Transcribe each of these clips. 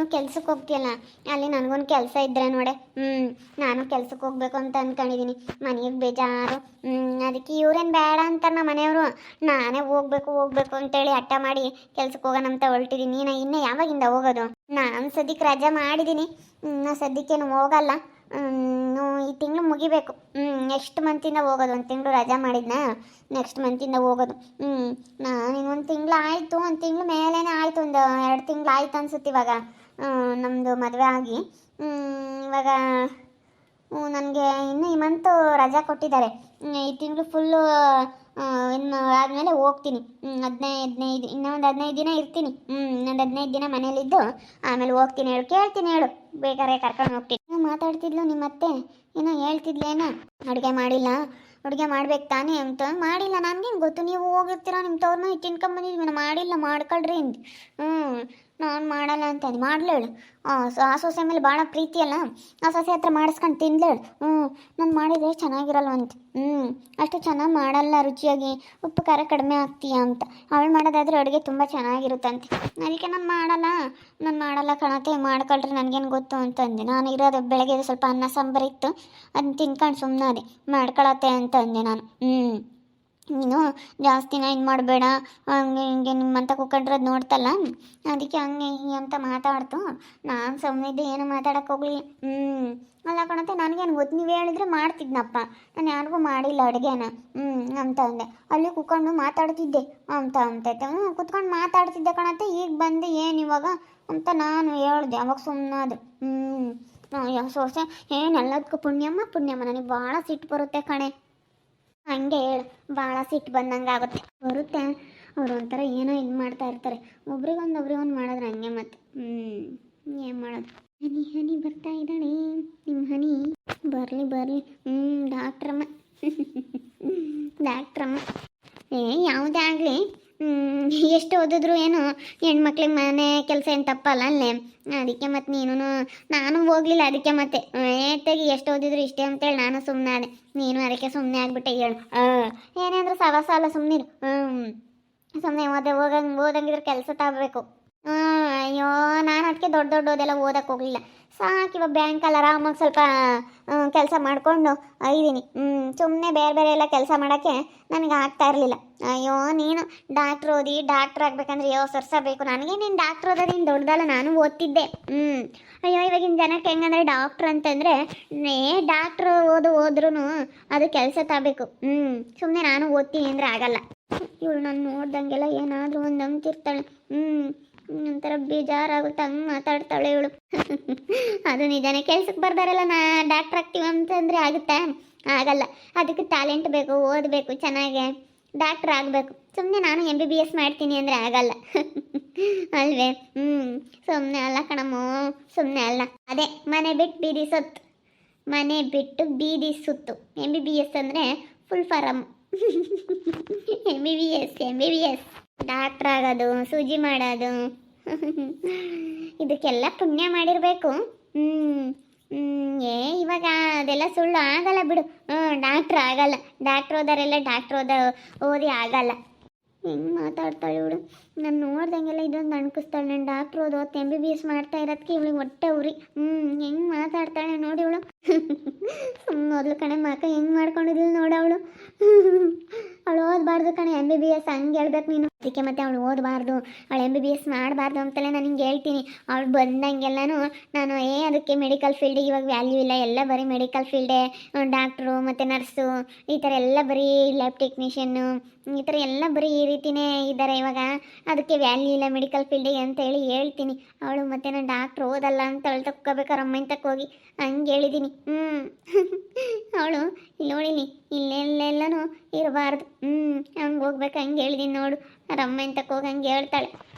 ನೀನು ಕೆಲ್ಸಕ್ಕೆ ಹೋಗ್ತೀಯಲ್ಲ, ಅಲ್ಲಿ ನನಗೊಂದು ಕೆಲಸ ಇದ್ರೆ ನೋಡೆ. ನಾನು ಕೆಲ್ಸಕ್ಕೆ ಹೋಗ್ಬೇಕು ಅಂತ ಅಂದ್ಕೊಂಡಿದ್ದೀನಿ. ಮನೆಗೆ ಬೇಜಾರು. ಅದಕ್ಕೆ ಇವ್ರೇನು ಬೇಡ ಅಂತಾರೆ ನಮ್ಮ ಮನೆಯವರು. ನಾನೇ ಹೋಗ್ಬೇಕು ಅಂತೇಳಿ ಹಠ ಮಾಡಿ ಕೆಲ್ಸಕ್ಕೆ ಹೋಗೋಣ ಅಂತ ಹೊರಟಿದ್ದೀನಿ. ನೀನು ಇನ್ನೂ ಯಾವಾಗಿಂದ ಹೋಗೋದು? ನಾನು ಸದ್ಯಕ್ಕೆ ರಜೆ ಮಾಡಿದ್ದೀನಿ. ಸದ್ಯಕ್ಕೇನು ಹೋಗಲ್ಲ. ಈ ತಿಂಗಳು ಮುಗಿಬೇಕು. ನೆಕ್ಸ್ಟ್ ಮಂತಿಂದ ಹೋಗೋದು. ಒಂದು ತಿಂಗಳು ರಜೆ ಮಾಡಿದ್ನ, ನೆಕ್ಸ್ಟ್ ಮಂತಿಂದ ಹೋಗೋದು. ನಾನು ಇನ್ನೊಂದು ತಿಂಗಳು ಆಯಿತು, ಒಂದು ತಿಂಗಳು ಮೇಲೇ ಆಯಿತು, ಒಂದು 2 ತಿಂಗಳು ಆಯ್ತು ಅನ್ಸುತ್ತೆ ಇವಾಗ ನಮ್ಮದು ಮದುವೆ ಆಗಿ. ಇವಾಗ ನನಗೆ ಇನ್ನೂ ಈ ಮಂತು ರಜೆ ಕೊಟ್ಟಿದ್ದಾರೆ. ಈ ತಿಂಗಳು ಫುಲ್ಲು ಇನ್ನು ಆದಮೇಲೆ ಹೋಗ್ತೀನಿ. 15 ಇನ್ನೊಂದು 15 ದಿನ ಇರ್ತೀನಿ. ಇನ್ನೊಂದು 15 ದಿನ ಮನೇಲಿದ್ದು ಆಮೇಲೆ ಹೋಗ್ತೀನಿ. ಕೇಳ್ತೀನಿ ಹೇಳು, ಬೇಕಾದ್ರೆ ಕರ್ಕೊಂಡು ಹೋಗ್ತೀನಿ. ಮಾತಾಡ್ತಿದ್ಲು ನಿಮ್ಮತ್ತೆ, ಏನೋ ಹೇಳ್ತಿದ್ಲೇನೋ. ಅಡುಗೆ ಮಾಡಿಲ್ಲ, ಅಡುಗೆ ಮಾಡ್ಬೇಕು ತಾನೇ ಅಂತ. ಮಾಡಿಲ್ಲ, ನನಗೇನು ಗೊತ್ತು, ನೀವು ಹೋಗಿರ್ತೀರ ನಿಮ್ಮ ತವ್ರನ್ನ ತಿನ್ಕೊಂಬಂದಿದ್ವಿ. ಮಾಡಿಲ್ಲ, ಮಾಡ್ಕೊಳ್ರಿ ಅಂದು. ನಾನು ಮಾಡಲ್ಲ ಅಂತ ಮಾಡ್ಲೇಳು. ಆ ಸೊಸೆ ಮೇಲೆ ಭಾಳ ಪ್ರೀತಿ ಅಲ್ಲ, ಆ ಸೊಸೆ ಹತ್ರ ಮಾಡಿಸ್ಕೊಂಡು ತಿಂದ್ಲೇಳು. ನಾನು ಮಾಡಿದರೆ ಚೆನ್ನಾಗಿರಲ್ವಂತೆ. ಅಷ್ಟು ಚೆನ್ನಾಗಿ ಮಾಡಲ್ಲ, ರುಚಿಯಾಗಿ ಉಪ್ಪು ಖಾರ ಕಡಿಮೆ ಆಗ್ತೀಯ ಅಂತ. ಅವಳು ಮಾಡೋದಾದರೆ ಅಡುಗೆ ತುಂಬ ಚೆನ್ನಾಗಿರುತ್ತಂತೆ. ಅದಕ್ಕೆ ನಾನು ಮಾಡಲ್ಲ ಕಣತೆ, ಮಾಡ್ಕೊಳ್ರಿ, ನನಗೇನು ಗೊತ್ತು ಅಂತಂದೆ. ನಾನು ಇರೋದು ಬೆಳಗ್ಗೆ ಸ್ವಲ್ಪ ಅನ್ನ ಸಾಂಬಾರು ಇತ್ತು, ಅದನ್ನ ತಿನ್ಕೊಂಡು ಸುಮ್ಮನೆ ಮಾಡ್ಕೊಳತ್ತೆ ಅಂತಂದೆ ನಾನು. ನೀನು ಜಾಸ್ತಿನ ಇದು ಮಾಡಬೇಡ, ಹಂಗೆ ಹಿಂಗೆ ನಿಮ್ಮಂತ ಕುಕ್ಕಂಡ್ರದ್ದು ನೋಡ್ತಲ್ಲ, ಅದಕ್ಕೆ ಹಂಗೆ ಹಿಂಗೆ ಅಂತ ಮಾತಾಡ್ತು. ನಾನು ಸುಮ್ಮನಿದ್ದೆ, ಏನು ಮಾತಾಡೋಕೆ ಹೋಗ್ಲಿ. ಅಲ್ಲ ಕಣತೆ, ನನಗೇನು ಗೊತ್ತು, ನೀವು ಹೇಳಿದ್ರೆ ಮಾಡ್ತಿದ್ನಪ್ಪ. ನಾನು ಯಾರಿಗೂ ಮಾಡಿಲ್ಲ ಅಡುಗೆನ. ಅಂತ ಅಂದೆ. ಅಲ್ಲಿ ಕುತ್ಕೊಂಡು ಮಾತಾಡ್ತಿದ್ದೆ ಅಂತೈತೆ. ಕುತ್ಕೊಂಡು ಮಾತಾಡ್ತಿದ್ದೆ ಕಣತೆ. ಈಗ ಬಂದು ಏನು ಇವಾಗ ಅಂತ ನಾನು ಹೇಳ್ದೆ. ಅವಾಗ ಸುಮ್ಮನಾದು. ಸೋಸೆ ಏನೆಲ್ಲದಕ್ಕೂ ಪುಣ್ಯಮ್ಮ. ನನಗೆ ಭಾಳ ಸಿಟ್ಟು ಬರುತ್ತೆ ಕಣೆ. ಹಂಗೆ ಹೇಳು, ಭಾಳ ಸಿಟ್ಟು ಬಂದಂಗೆ ಆಗುತ್ತೆ. ಬರುತ್ತೆ, ಅವರು ಒಂಥರ ಏನೋ ಇದು ಮಾಡ್ತಾ ಇರ್ತಾರೆ. ಒಬ್ರಿಗೊಂದು ಮಾಡಿದ್ರೆ ಹಂಗೆ ಮತ್ತೆ. ಏನು ಮಾಡೋದು? ಹನಿ ಬರ್ತಾ ಇದ್ದಾಳೆ ನಿಮ್ಮ ಹನಿ. ಬರಲಿ. ಡಾಕ್ಟ್ರಮ್ಮ. ಯಾವುದೇ ಆಗಲಿ, ಎಷ್ಟು ಓದಿದ್ರು ಏನು ಹೆಣ್ಮಕ್ಳಿಗೆ ಮನೆ ಕೆಲಸ ಏನು ತಪ್ಪಲ್ಲ ಅಲ್ಲೇ. ಅದಕ್ಕೆ ಮತ್ತು ನಾನು ಹೋಗ್ಲಿಲ್ಲ. ಅದಕ್ಕೆ ಮತ್ತೆ ಏತಾಗಿ ಎಷ್ಟು ಓದಿದ್ರು ಇಷ್ಟೇ ಅಂತೇಳಿ ನಾನು ಸುಮ್ಮನೆ ಅದೇ. ನೀನು ಅದಕ್ಕೆ ಸುಮ್ಮನೆ ಆಗ್ಬಿಟ್ಟೆ. ಹೇಳು, ಏನೇಂದ್ರೆ ಸಲ ಸುಮ್ಮನಿರು. ಸುಮ್ಮನೆ ಓದಂಗಿದ್ರೆ ಕೆಲಸ ತಗೋಬೇಕು. ಅಯ್ಯೋ, ನಾನು ಅದಕ್ಕೆ ದೊಡ್ಡದೆಲ್ಲ ಓದಕ್ಕೆ ಹೋಗಲಿಲ್ಲ. ಸಾಕು, ಇವಾಗ ಬ್ಯಾಂಕಲ್ಲಿ ಆರಾಮಾಗಿ ಸ್ವಲ್ಪ ಕೆಲಸ ಮಾಡಿಕೊಂಡು ಇದ್ದೀನಿ. ಸುಮ್ಮನೆ ಬೇರೆ ಎಲ್ಲ ಕೆಲಸ ಮಾಡೋಕ್ಕೆ ನನಗೆ ಆಗ್ತಾ ಇರಲಿಲ್ಲ. ಅಯ್ಯೋ, ನೀನು ಡಾಕ್ಟ್ರ್ ಓದಿ ಡಾಕ್ಟ್ರ್ ಆಗಬೇಕಂದ್ರೆ ಸರ್ಸಬೇಕು. ನನಗೆ ನೀನು ಡಾಕ್ಟ್ರ್ ಓದೋದೇನು ದೊಡ್ಡದಲ್ಲ, ನಾನು ಓದ್ತಿದ್ದೆ. ಅಯ್ಯೋ, ಇವಾಗಿನ ಜನಕ್ಕೆ ಹೆಂಗಂದ್ರೆ ಡಾಕ್ಟ್ರ್ ಅಂತಂದರೆ ಡಾಕ್ಟ್ರ್ ಹೋದ್ರೂ ಅದು ಕೆಲಸ ತಗೋಬೇಕು. ಸುಮ್ಮನೆ ನಾನು ಓದ್ತೀನಿ ಅಂದರೆ ಆಗಲ್ಲ. ಇವಳು ನಾನು ನೋಡ್ದಂಗೆಲ್ಲ ಏನಾದರೂ ಒಂದು ಅಂತಿರ್ತಾಳೆ. ಒಂಥರ ಬೇಜಾರಾಗುತ್ತೆ, ಹಂಗೆ ಮಾತಾಡ್ತಾಳೆ ಇವಳು. ಅದು ನಿಜಾನೇ. ಕೆಲ್ಸಕ್ಕೆ ಬರ್ದಾರೆಲ್ಲ ಡಾಕ್ಟ್ರ್ ಆಗ್ತೀವಿ ಅಂತಂದರೆ ಆಗುತ್ತಾ? ಆಗಲ್ಲ. ಅದಕ್ಕೆ ಟ್ಯಾಲೆಂಟ್ ಬೇಕು, ಓದಬೇಕು, ಚೆನ್ನಾಗೆ ಡಾಕ್ಟ್ರ್ ಆಗಬೇಕು. ಸುಮ್ಮನೆ ನಾನು MBBS ಮಾಡ್ತೀನಿ ಅಂದರೆ ಆಗಲ್ಲ ಅಲ್ವೇ? ಸುಮ್ಮನೆ ಅಲ್ಲ ಕಣಮ್ಮ, ಸುಮ್ಮನೆ ಅಲ್ಲ. ಅದೇ ಮನೆ ಬಿಟ್ಟು ಬೀದಿ ಸುತ್ತು. MBBS ಅಂದರೆ ಫುಲ್ ಫಾರಮ್. MBBS ಡಾಕ್ಟ್ರ್ ಆಗೋದು, ಸೂಜಿ ಮಾಡೋದು, ಇದಕ್ಕೆಲ್ಲ ಪುಣ್ಯ ಮಾಡಿರಬೇಕು. ಇವಾಗ ಅದೆಲ್ಲ ಸುಳ್ಳು ಆಗಲ್ಲ ಬಿಡು. ಡಾಕ್ಟ್ರ್ ಆಗಲ್ಲ. ಡಾಕ್ಟ್ರ್ ಓದೋರೆಲ್ಲ ಓದಿ ಆಗಲ್ಲ. ಹೆಂಗೆ ಮಾತಾಡ್ತಾಳೆ ಇವಳು. ನಾನು ನೋಡ್ದಂಗೆಲ್ಲ ಇದೊಂದು ಅಣ್ಕಿಸ್ತಾಳೆ. ನಾನು ಡಾಕ್ಟ್ರ್ ಓದೋತ್ತು MBBS ಮಾಡ್ತಾ ಇರೋದಕ್ಕೆ ಇವಳಿಗೆ ಹೊಟ್ಟೆ ಉರಿ. ಹೆಂಗೆ ಮಾತಾಡ್ತಾಳೆ ನೋಡಿ ಇವಳು. ಮೊದಲು ಕಣೆ ಮಕ್ಕ ಹೆಂಗೆ ಮಾಡ್ಕೊಂಡಿದ್ಲು ನೋಡವಳು. ಅವಳು ಓದಬಾರ್ದು ಕಣೆ MBBS, ಹಂಗೆ ಹೇಳ್ಬೇಕು ನೀನು. ಅದಕ್ಕೆ ಮತ್ತೆ ಅವಳು ಓದಬಾರ್ದು, ಅವಳು MBBS ಮಾಡಬಾರ್ದು ಅಂತಲೇ ನಾನು ಹಿಂಗೆ ಹೇಳ್ತೀನಿ. ಅವಳು ಬಂದಂಗೆಲ್ಲನೂ ನಾನು ಅದಕ್ಕೆ ಮೆಡಿಕಲ್ ಫೀಲ್ಡಿಗೆ ಇವಾಗ ವ್ಯಾಲ್ಯೂ ಇಲ್ಲ. ಎಲ್ಲ ಬರೀ ಮೆಡಿಕಲ್ ಫೀಲ್ಡೇ, ಡಾಕ್ಟ್ರು ಮತ್ತು ನರ್ಸು, ಈ ಥರ ಎಲ್ಲ ಬರೀ ಲ್ಯಾಬ್ ಟೆಕ್ನಿಷಿಯನ್ನು, ಈ ಥರ ಎಲ್ಲ ಬರೀ ಈ ರೀತಿಯೇ ಇದ್ದಾರೆ ಇವಾಗ. ಅದಕ್ಕೆ ವ್ಯಾಲ್ಯೂ ಇಲ್ಲ ಮೆಡಿಕಲ್ ಫೀಲ್ಡಿಗೆ ಅಂತ ಹೇಳ್ತೀನಿ. ಅವಳು ಮತ್ತೆ ನಾನು ಡಾಕ್ಟ್ರ್ ಓದಲ್ಲ ಅಂತ ಅವಳು ತಕ್ಕೋಬೇಕಾರೆ ಅಮ್ಮನ ತಕ್ಕ ಹೋಗಿ ಹಂಗೆ ಹೇಳಿದ್ದೀನಿ. ಅವಳು ಇಲ್ಲಿ ನೋಡಿಲಿ, ಇಲ್ಲೆಲ್ಲೆಲ್ಲನೂ ಇರಬಾರ್ದು. ಹಂಗೆ ಹೋಗ್ಬೇಕು, ಹಂಗೆ ಹೇಳಿದ್ದೀನಿ ನೋಡು. ರಮ್ಮನ ತಕ್ಕ ಹೋಗಿ ಹಂಗೆ ಹೇಳ್ತಾಳೆ.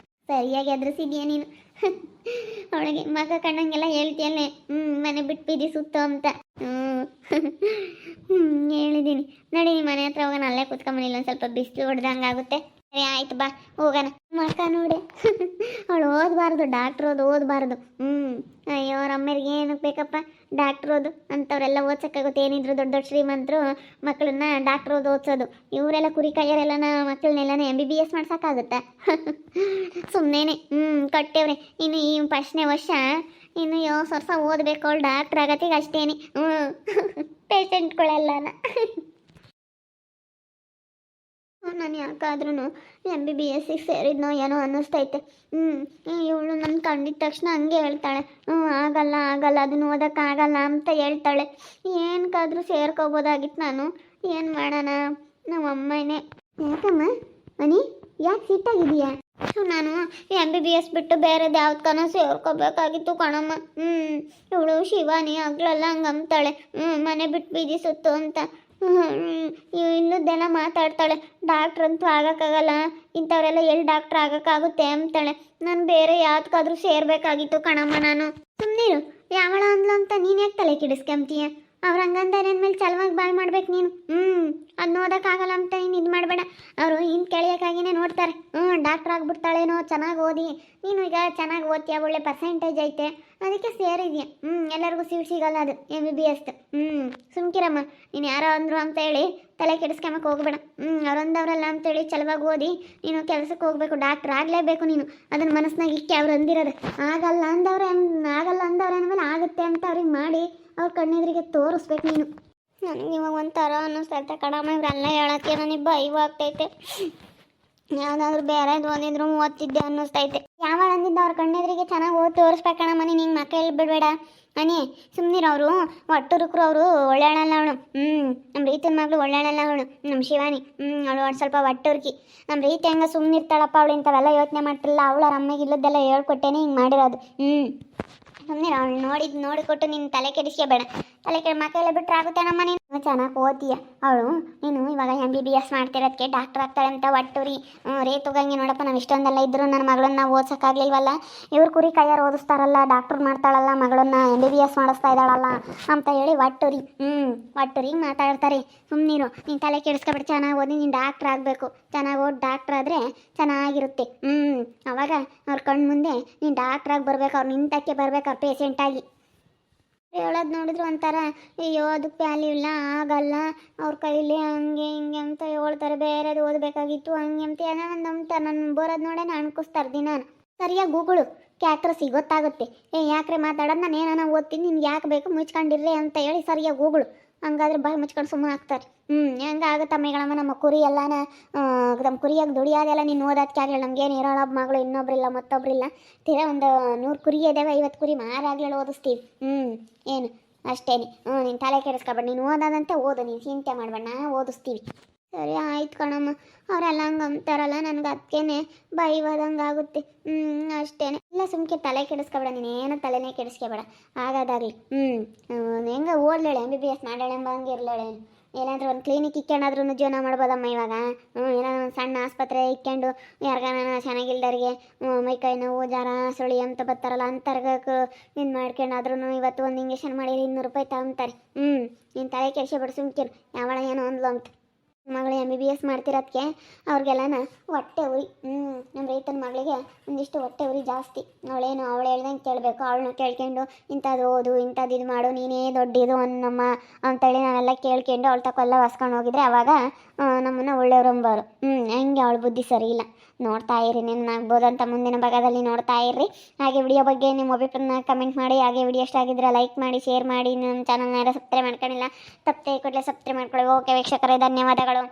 ಸರಿಯಾಗಿ ಅದ್ರಸಿದ್ಯಾ ನೀನು. ಅವಳಿಗೆ ಮಗ ಕಣ್ಣಂಗೆಲ್ಲ ಹೇಳ್ತೀಯಲ್ಲೇ, ಮನೆ ಬಿಟ್ಟು ಬೀದಿ ಸುತ್ತು ಅಂತ. ಹೇಳಿದ್ದೀನಿ. ನಡಿ, ನಿಮ್ಮ ಮನೆ ಹತ್ರ ಹೋಗೋಣ. ಅಲ್ಲೇ ಕುತ್ಕೊಂಬನಿಲ್ಲ, ಒಂದು ಸ್ವಲ್ಪ ಬಿಸಿಲು ಹೊಡೆದಂಗೆ ಆಗುತ್ತೆ. ಸರಿ ಆಯ್ತು ಬಾ ಹೋಗೋಣ ಮಕ್ಕ ನೋಡಿ ಅವಳು ಓದಬಾರ್ದು ಡಾಕ್ಟ್ರ್ ಓದಬಾರ್ದು ಅಯ್ಯೋ ಅವ್ರ ಅಮ್ಮರಿಗೆ ಏನಕ್ಕೆ ಬೇಕಪ್ಪ ಡಾಕ್ಟ್ರ್ ಓದು ಅಂಥವ್ರೆಲ್ಲ ಓದ್ಸೋಕ್ಕಾಗುತ್ತೆ ಏನಿದ್ರು ದೊಡ್ಡ ದೊಡ್ಡ ಶ್ರೀಮಂತರು ಮಕ್ಕಳನ್ನ ಡಾಕ್ಟ್ರ್ ಓದಿಸೋದು ಇವರೆಲ್ಲ ಕುರಿ ಕಾಯರೆಲ್ಲನ ಮಕ್ಕಳನ್ನೆಲ್ಲನ MBBS ಮಾಡ್ಸೋಕ್ಕಾಗುತ್ತಾ ಸುಮ್ಮನೆ ಕಟ್ಟೇವ್ರೆ ಇನ್ನು ಈ ಫಸ್ಟ್ನೇ ವರ್ಷ ಇನ್ನು ವರ್ಷ ಓದಬೇಕು ಅವಳು ಡಾಕ್ಟ್ರ್ ಆಗತ್ತಿಗೆ ಅಷ್ಟೇನೆ ಪೇಷಂಟ್ಗಳೆಲ್ಲನ ನಾನು ಯಾಕಾದ್ರೂ MBBS ಸೇರಿದ್ನೋ ಏನೋ ಅನ್ನಿಸ್ತೈತೆ ಇವಳು ನನ್ನ ಕಂಡಿದ ತಕ್ಷಣ ಹಂಗೆ ಹೇಳ್ತಾಳೆ ಆಗಲ್ಲ ಆಗಲ್ಲ ಅದನ್ನು ಓದೋಕ್ಕಾಗಲ್ಲ ಅಂತ ಹೇಳ್ತಾಳೆ ಏನಕ್ಕಾದ್ರೂ ಸೇರ್ಕೋಬೋದಾಗಿತ್ತು ನಾನು ಏನು ಮಾಡೋಣ ನಮ್ಮ ಅಮ್ಮನೇ ಯಾಕಮ್ಮ ಮನಿ ಯಾಕೆ ಸಿಟ್ಟಾಗಿದೆಯಾ ನಾನು MBBS ಬಿಟ್ಟು ಬೇರೆದು ಯಾವ್ದಕ್ಕನ ಸೇರ್ಕೋಬೇಕಾಗಿತ್ತು ಕಣಮ್ಮ ಇವಳು ಶಿವಾನಿ ಆಗ್ಲಲ್ಲ ಹಂಗೆ ಅಂತಾಳೆ ಮನೆ ಬಿಟ್ಟು ಬೀದಿ ಸುತ್ತು ಅಂತ ಇನ್ನದ್ದೆಲ್ಲ ಮಾತಾಡ್ತಾಳೆ ಡಾಕ್ಟ್ರ್ ಅಂತೂ ಆಗೋಕ್ಕಾಗಲ್ಲ ಇಂಥವರೆಲ್ಲ ಎಲ್ಲಿ ಡಾಕ್ಟ್ರ್ ಆಗೋಕ್ಕಾಗುತ್ತೆ ಅಂತಾಳೆ ನಾನು ಬೇರೆ ಯಾವ್ದಕ್ಕಾದ್ರೂ ಸೇರಬೇಕಾಗಿತ್ತು ಕಣಮ್ಮ ನಾನು ಸುಮ್ಮನಿರು ಯಾವಳ ಅಂದ್ಲು ಅಂತ ನೀನು ಯಾಕೆ ತಲೆ ಕೆಡಿಸ್ಕೊಂತೀಯ ಅವ್ರು ಹಂಗಂದಾರೆ ಅಂದಮೇಲೆ ಚಲವಾಗಿ ಬಾಯ್ ಮಾಡ್ಬೇಕು ನೀನು ಅದು ಓದೋಕ್ಕಾಗಲ್ಲ ಅಂತ ನೀನು ಇದು ಮಾಡಬೇಡ ಅವರು ಹಿಂದೆ ಕೆಳೆಯೋಕ್ಕಾಗಿನೇ ನೋಡ್ತಾರೆ ಡಾಕ್ಟ್ರ್ ಆಗಿಬಿಡ್ತಾಳೇನೋ ಚೆನ್ನಾಗಿ ಓದಿ ನೀನು ಈಗ ಚೆನ್ನಾಗಿ ಓದ್ತೀಯ ಒಳ್ಳೆ ಪರ್ಸೆಂಟೇಜ್ ಐತೆ ಅದಕ್ಕೆ ಸೇರಿದ್ಯಾ ಎಲ್ಲರಿಗೂ ಸೀಟ್ ಸಿಗಲ್ಲ ಅದು MBBS ಸುಮ್ಕಿರಮ್ಮ ನೀನು ಯಾರೋ ಅಂದರು ಅಂತ ಹೇಳಿ ತಲೆ ಕೆಡಿಸ್ಕೊಂಬಕ್ಕೆ ಹೋಗ್ಬೇಡ ಅವ್ರೊಂದವ್ರಲ್ಲ ಅಂತೇಳಿ ಚಲವಾಗಿ ಓದಿ ನೀನು ಕೆಲಸಕ್ಕೆ ಹೋಗಬೇಕು ಡಾಕ್ಟ್ರ್ ಆಗಲೇಬೇಕು ನೀನು ಅದನ್ನು ಮನಸ್ಸಿನಾಗ ಇಕ್ಕಿ ಅವ್ರು ಅಂದಿರೋದು ಆಗಲ್ಲ ಅಂದವ್ರೆ ಅಂದಮೇಲೆ ಆಗುತ್ತೆ ಅಂತ ಅವ್ರಿಗೆ ಮಾಡಿ ಅವ್ರ ಕಣ್ಣೆದ್ರಿಗೆ ತೋರಿಸ್ಬೇಕು ನೀನು ನನಗೆ ಇವಾಗ ಒಂಥರ ಅನ್ನಿಸ್ತೈತೆ ಕಣಮ್ಮ ಇವರೆಲ್ಲ ಹೇಳೋಕ್ಕೆ ನನಗೆ ಭಯ ಆಗ್ತೈತೆ ಯಾವುದಾದ್ರೂ ಬೇರೆದು ಓದಿದ್ರು ಓದ್ತಿದ್ದೆ ಅನ್ನಿಸ್ತೈತೆ ಯಾವಾಗ ಅಂದಿದ್ದ ಅವ್ರ ಕಣ್ಣೆದ್ರಿಗೆ ಚೆನ್ನಾಗಿ ಓದಿ ತೋರಿಸ್ಬೇಕಣಮ್ಮ ನೀನು ಹಿಂಗೆ ಮಕ್ಕಳು ಬಿಡಬೇಡ ಮನೆ ಸುಮ್ಮನಿರು ಅವರು ಒಟ್ಟುರುಕ್ರು ಅವರು ಒಳ್ಳೆಯಳಲ್ಲ ಅವಳು ನಮ್ಮ ರೀತಿಯ ಮಗಳು ಒಳ್ಳೆಯಳಲ್ಲ ಅವಳು ನಮ್ಮ ಶಿವಾನಿ ಅವಳು ಒಂದು ಸ್ವಲ್ಪ ಒಟ್ಟುರ್ಕಿ ನಮ್ಮ ರೀತಿ ಹಂಗೆ ಸುಮ್ಮನಿರ್ತಾಳಪ್ಪ ಅವಳು ಇಂಥವೆಲ್ಲ ಯೋಚನೆ ಮಾಡ್ತಿಲ್ಲ ಅವಳು ಅವ್ರ ಅಮ್ಮಗೆ ಇಲ್ಲದ್ದೆಲ್ಲ ಹೇಳ್ಕೊಟ್ಟೇನೆ ಹಿಂಗೆ ಮಾಡಿರೋದು ಸುಮ್ಮನೆ ಅವಳು ನೋಡಿಕೊಟ್ಟು ನೀನು ತಲೆ ಕೆಡಿಸ್ಕೋಬೇಡ ಮಕ್ಕಳೆಲ್ಲ ಬಿಟ್ಟರೆ ಆಗುತ್ತೆ ನಮ್ಮ ನೀನು ಚೆನ್ನಾಗಿ ಓದ್ತೀಯ ಅವಳು ನೀನು ಇವಾಗ MBBS ಮಾಡ್ತಿರೋದಕ್ಕೆ ಡಾಕ್ಟ್ರ್ ಆಗ್ತಾಳೆ ಅಂತ ಒಟ್ಟುರಿ ರೇತುಗಂಗೆ ನೋಡಪ್ಪ ನಾವು ಇಷ್ಟೊಂದೆಲ್ಲ ಇದ್ದರೂ ನನ್ನ ಮಗಳನ್ನ ಓದ್ಸೋಕ್ಕಾಗಲಿಲ್ವಲ್ಲ ಇವ್ರು ಕುರಿ ಕೈಯಾರು ಓದಿಸ್ತಾರಲ್ಲ ಡಾಕ್ಟ್ರ್ ಮಾಡ್ತಾಳಲ್ಲ ಮಗಳನ್ನ MBBS ಮಾಡಿಸ್ತಾ ಇದ್ದಾಳಲ್ಲ ಅಂತ ಹೇಳಿ ಒಟ್ಟುರಿ ಮಾತಾಡ್ತಾರೆ ಸುಮ್ಮನಿರು ನೀನು ತಲೆ ಕೆಡಿಸ್ಕೊಬಿಟ್ಟು ಚೆನ್ನಾಗಿ ಓದಿ ನೀನು ಡಾಕ್ಟ್ರ್ ಆಗಬೇಕು ಚೆನ್ನಾಗಿ ಓದಿ ಡಾಕ್ಟ್ರ್ ಆದರೆ ಚೆನ್ನಾಗಿರುತ್ತೆ ಅವಾಗ ಅವ್ರ ಕಣ್ಣು ಮುಂದೆ ನೀನು ಡಾಕ್ಟ್ರಾಗಿ ಬರ್ಬೇಕು ಅವ್ರು ನಿಂತಕ್ಕೆ ಬರ್ಬೇಕು ಅವ್ರು ಪೇಷೆಂಟಾಗಿ ಹೇಳೋದು ನೋಡಿದ್ರು ಒಂಥರ ಅಯ್ಯೋ ಅದಕ್ಕೆ ವ್ಯಾಲ್ಯೂ ಇಲ್ಲ ಆಗಲ್ಲ ಅವ್ರ ಕೈಲಿ ಹಂಗೆ ಹಿಂಗೆ ಅಂತ ಹೇಳ್ತಾರೆ ಬೇರೆದು ಓದಬೇಕಾಗಿತ್ತು ಹಂಗೆ ಅಂತ ಏನೋ ಒಂದು ನಂಬ್ತಾರೆ ನಾನು ಬರೋದು ನೋಡೇ ಅನ್ಕಿಸ್ತಾರೆ ದಿನ ಸರಿಯಾಗಿ ಗೂಗಲು ಕ್ಯಾಕ್ರಸಿ ಗೊತ್ತಾಗುತ್ತೆ ಯಾಕ್ರೆ ಮಾತಾಡೋದು ನಾನು ಏನಾನ ಓದ್ತೀನಿ ನಿಮ್ಗೆ ಯಾಕೆ ಬೇಕು ಮುಚ್ಕೊಂಡಿರ್ರಿ ಅಂತ ಹೇಳಿ ಸರಿಯಾಗಿ ಗೂಗಲು ಹಂಗಾದ್ರೆ ಬಾಯಿ ಮುಚ್ಕೊಂಡು ಸುಮ್ಮನೆ ಆಗ್ತಾರೆ ಹೆಂಗೆ ಆಗುತ್ತೆ ಮೇಗಳಮ್ಮ ನಮ್ಮ ಕುರಿ ಎಲ್ಲನ ನಮ್ಮ ಕುರಿಯಾಗಿ ದುಡಿಯೋದೆಲ್ಲ ನೀನು ಓದೋದಕ್ಕೆ ಆಗಲಿ ನಮ್ಗೇನು ಇರೋಳ ಮಗಳು ಇನ್ನೊಬ್ರಿಲ್ಲ ಮತ್ತೊಬ್ರಿಲ್ಲ ತೀರಾ ಒಂದು 100 ಕುರಿ ಇದ್ದಾವೆ 50 ಕುರಿ ಮಾರಾಗ್ಲಿ ಓದಿಸ್ತೀವಿ ಏನು ಅಷ್ಟೇನೆ ನೀನು ತಲೆ ಕೆಡಿಸ್ಕೊಬೇಡ ನೀನು ಓದೋದಂತೆ ಓದು ನೀನು ಚಿಂತೆ ಮಾಡಬೇಡ ಓದಿಸ್ತೀವಿ ಸರಿ ಆಯ್ತು ಕಣಮ್ಮ ಅವರೆಲ್ಲ ಹಂಗೆ ಅಂತಾರಲ್ಲ ನನಗೆ ಅದಕ್ಕೇನೆ ಬೈವಾದಂಗೆ ಆಗುತ್ತೆ ಅಷ್ಟೇನೆ ಇಲ್ಲ ಸುಮ್ಕೆ ತಲೆ ಕೆಡಿಸ್ಕೊಬೇಡ ನೀನೇನು ತಲೆನೇ ಕೆಡಿಸ್ಕೋಬೇಡ ಆಗೋದಾಗಲಿ ಹೆಂಗೆ ಓದ್ಲೇಳೆ MBBS ಮಾಡಾಳೆ ಎಂಬ ಹಂಗೆ ಇರಲೇಳೆ ಏನಾದರೂ ಒಂದು ಕ್ಲಿನಿಕ್ ಇಕ್ಕೊಂಡಾದ್ರೂ ಜೀವನ ಮಾಡ್ಬೋದಮ್ಮ ಇವಾಗ ಏನಾದ್ರು ಒಂದು ಸಣ್ಣ ಆಸ್ಪತ್ರೆ ಇಕ್ಕೊಂಡು ಯಾರಿಗಾನ ಚೆನ್ನಾಗಿಲ್ದವ್ರಿಗೆ ಮೈಕೈ ನೋವು ಜ್ವರ ಸುಳಿ ಅಂತ ಬರ್ತಾರಲ್ಲ ಅಂತರ್ಗಕ್ಕೆ ಇದು ಮಾಡ್ಕೊಂಡಾದ್ರೂ ಇವತ್ತು ಒಂದು ಇಂಜೆಕ್ಷನ್ ಮಾಡಿ 200 ರೂಪಾಯಿ ತಗೊಂತಾರೆ ನೀನು ತಲೆ ಕೆಡಿಸ್ಬೇಡ ಸುಮ್ಕಿರು ಯಾವಳ ಏನೋ ಅಂದ್ಲು ಅಂತ ಮಗಳು MBBS ಮಾಡ್ತಿರೋದಕ್ಕೆ ಅವ್ರಿಗೆಲ್ಲನ ಹೊಟ್ಟೆ ಉರಿ ನಮ್ಮ ರೈತನ ಮಗಳಿಗೆ ಒಂದಿಷ್ಟು ಹೊಟ್ಟೆ ಉರಿ ಜಾಸ್ತಿ ಅವಳು ಹೇಳ್ದಂಗೆ ಕೇಳಬೇಕು ಅವಳನ್ನ ಕೇಳ್ಕೊಂಡು ಇಂಥದ್ದು ಓದು ಇಂಥದ್ದು ಇದು ಮಾಡು ನೀನೇ ದೊಡ್ಡದು ನಮ್ಮ ಅಂತೇಳಿ ನಾವೆಲ್ಲ ಕೇಳ್ಕೊಂಡು ಅವಳು ತಕ್ಕೆಲ್ಲ ಹೊಸ್ಕೊಂಡು ಹೋಗಿದ್ರೆ ಅವಾಗ ನಮ್ಮನ್ನು ಒಳ್ಳೆಯವ್ರಂಬರು ಹೆಂಗೆ ಅವಳು ಬುದ್ಧಿ ಸರಿ ಇಲ್ಲ ನೋಡ್ತಾ ಇರಿ ಆಗ್ಬೋದಂತ ಮುಂದಿನ ಭಾಗದಲ್ಲಿ ನೋಡ್ತಾ ಇರ್ರಿ ಹಾಗೆ ವಿಡಿಯೋ ಬಗ್ಗೆ ನಿಮ್ಮ ಅಭಿಪ್ರಾಯನ ಕಮೆಂಟ್ ಮಾಡಿ ಹಾಗೆ ವಿಡಿಯೋ ಇಷ್ಟ ಆಗಿದ್ರೆ ಲೈಕ್ ಮಾಡಿ ಶೇರ್ ಮಾಡಿ ನಮ್ಮ ಚಾನಲ್ನ ಯಾರು ಸಬ್ಸ್ಕ್ರೈಬ್ ಮಾಡ್ಕೊಂಡಿಲ್ಲ ತಪ್ಪದೆ ಕೂಡಲೇ ಸಬ್ಸ್ಕ್ರೈಬ್ ಮಾಡ್ಕೊಳ್ಳಿ ಓಕೆ ವೀಕ್ಷಕರೇ ಧನ್ಯವಾದಗಳು